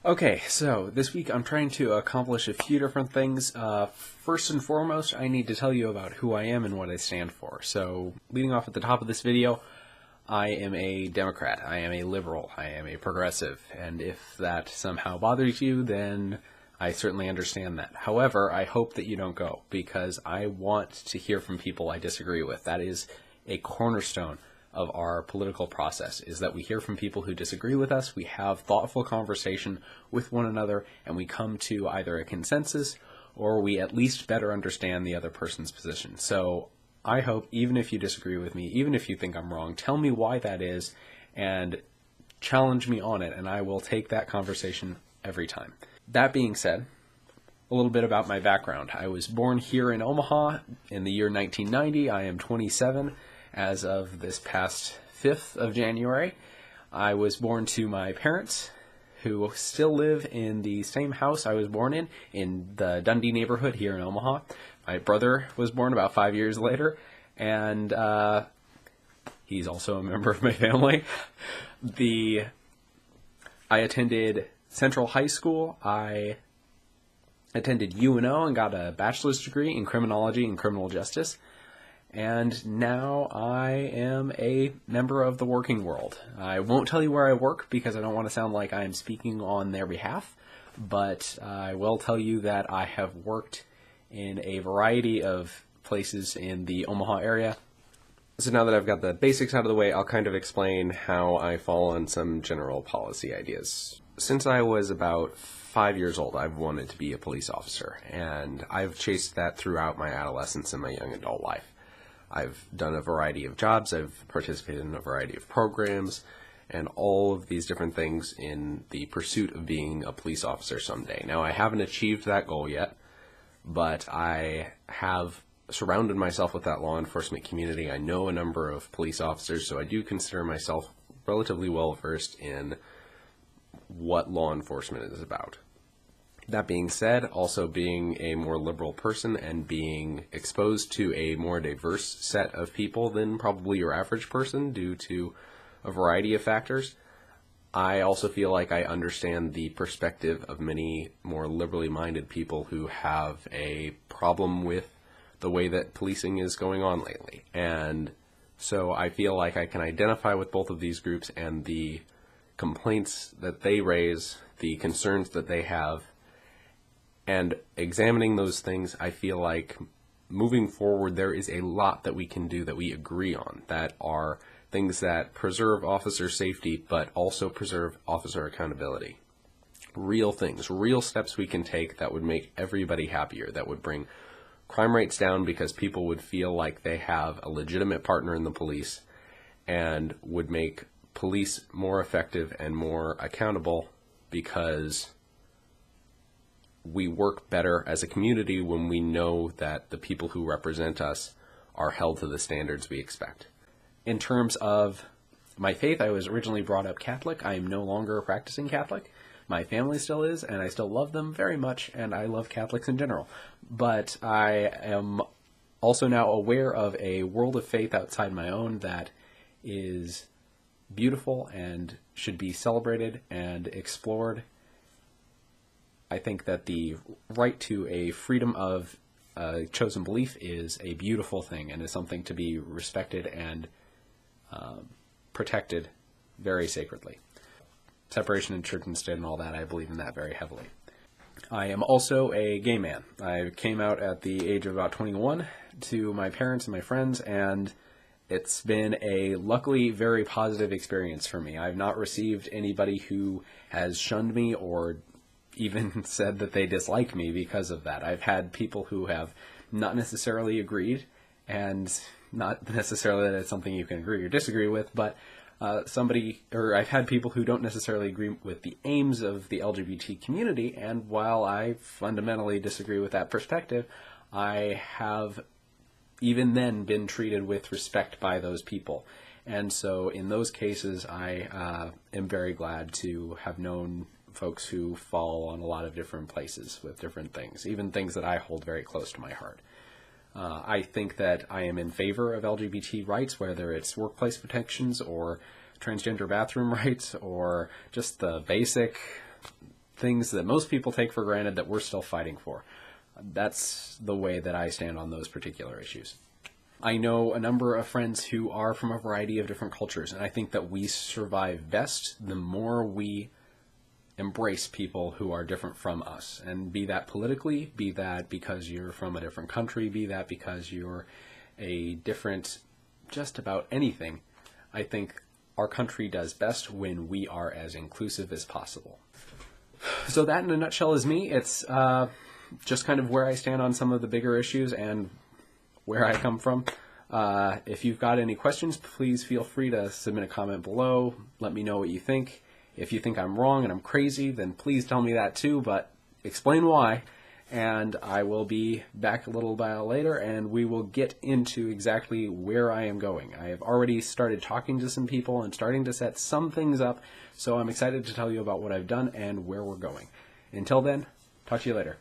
Okay, so this week I'm trying to accomplish a few different things. First and foremost, I need to tell you about who I am and what I stand for. So, leading off at the top of this video, I am a Democrat, I am a liberal, I am a progressive, and if that somehow bothers you, then I certainly understand that. However, I hope that you don't go, because I want to hear from people I disagree with. That is a cornerstone of our political process, is that we hear from people who disagree with us, we have thoughtful conversation with one another, and we come to either a consensus or we at least better understand the other person's position. So I hope, even if you disagree with me, even if you think I'm wrong, tell me why that is and challenge me on it, and I will take that conversation every time. That being said, a little bit about my background. I was born here in Omaha in the year 1990. I am 27 as of this past 5th of January. I was born to my parents, who still live in the same house I was born in the Dundee neighborhood here in Omaha. My brother was born about 5 years later, and he's also a member of my family. I attended Central High School. I attended UNO and got a bachelor's degree in criminology and criminal justice. And now I am a member of the working world. I won't tell you where I work because I don't want to sound like I am speaking on their behalf, but I will tell you that I have worked in a variety of places in the Omaha area. So now that I've got the basics out of the way, I'll kind of explain how I fall on some general policy ideas. Since I was about 5 years old, I've wanted to be a police officer, and I've chased that throughout my adolescence and my young adult life. I've done a variety of jobs, I've participated in a variety of programs, and all of these different things in the pursuit of being a police officer someday. Now, I haven't achieved that goal yet, but I have surrounded myself with that law enforcement community. I know a number of police officers, so I do consider myself relatively well versed in what law enforcement is about. That being said, also being a more liberal person and being exposed to a more diverse set of people than probably your average person due to a variety of factors, I also feel like I understand the perspective of many more liberally minded people who have a problem with the way that policing is going on lately. And so I feel like I can identify with both of these groups and the complaints that they raise, the concerns that they have. And examining those things, I feel like moving forward, there is a lot that we can do that we agree on, that are things that preserve officer safety, but also preserve officer accountability. Real things, real steps we can take that would make everybody happier, that would bring crime rates down because people would feel like they have a legitimate partner in the police, and would make police more effective and more accountable because we work better as a community when we know that the people who represent us are held to the standards we expect. In terms of my faith, I was originally brought up Catholic. I am no longer a practicing Catholic. My family still is, and I still love them very much, and I love Catholics in general. But I am also now aware of a world of faith outside my own that is beautiful and should be celebrated and explored. I think that the right to a freedom of chosen belief is a beautiful thing and is something to be respected and protected very sacredly. Separation in church and state and all that, I believe in that very heavily. I am also a gay man. I came out at the age of about 21 to my parents and my friends, and it's been a luckily very positive experience for me. I've not received anybody who has shunned me or even said that they dislike me because of that. I've had people who have not necessarily agreed, and not necessarily that it's something you can agree or disagree with, but I've had people who don't necessarily agree with the aims of the LGBT community, and while I fundamentally disagree with that perspective, I have even then been treated with respect by those people. And so in those cases, I am very glad to have known folks who fall on a lot of different places with different things, even things that I hold very close to my heart. I think that I am in favor of LGBT rights, whether it's workplace protections or transgender bathroom rights or just the basic things that most people take for granted that we're still fighting for. That's the way that I stand on those particular issues. I know a number of friends who are from a variety of different cultures, and I think that we survive best the more we embrace people who are different from us. And be that politically, be that because you're from a different country, be that because you're a different, just about anything. I think our country does best when we are as inclusive as possible. So that in a nutshell is me. It's just kind of where I stand on some of the bigger issues and where I come from. If you've got any questions, please feel free to submit a comment below. Let me know what you think. If you think I'm wrong and I'm crazy, then please tell me that too, but explain why. And I will be back a little while later, and we will get into exactly where I am going. I have already started talking to some people and starting to set some things up, so I'm excited to tell you about what I've done and where we're going. Until then, talk to you later.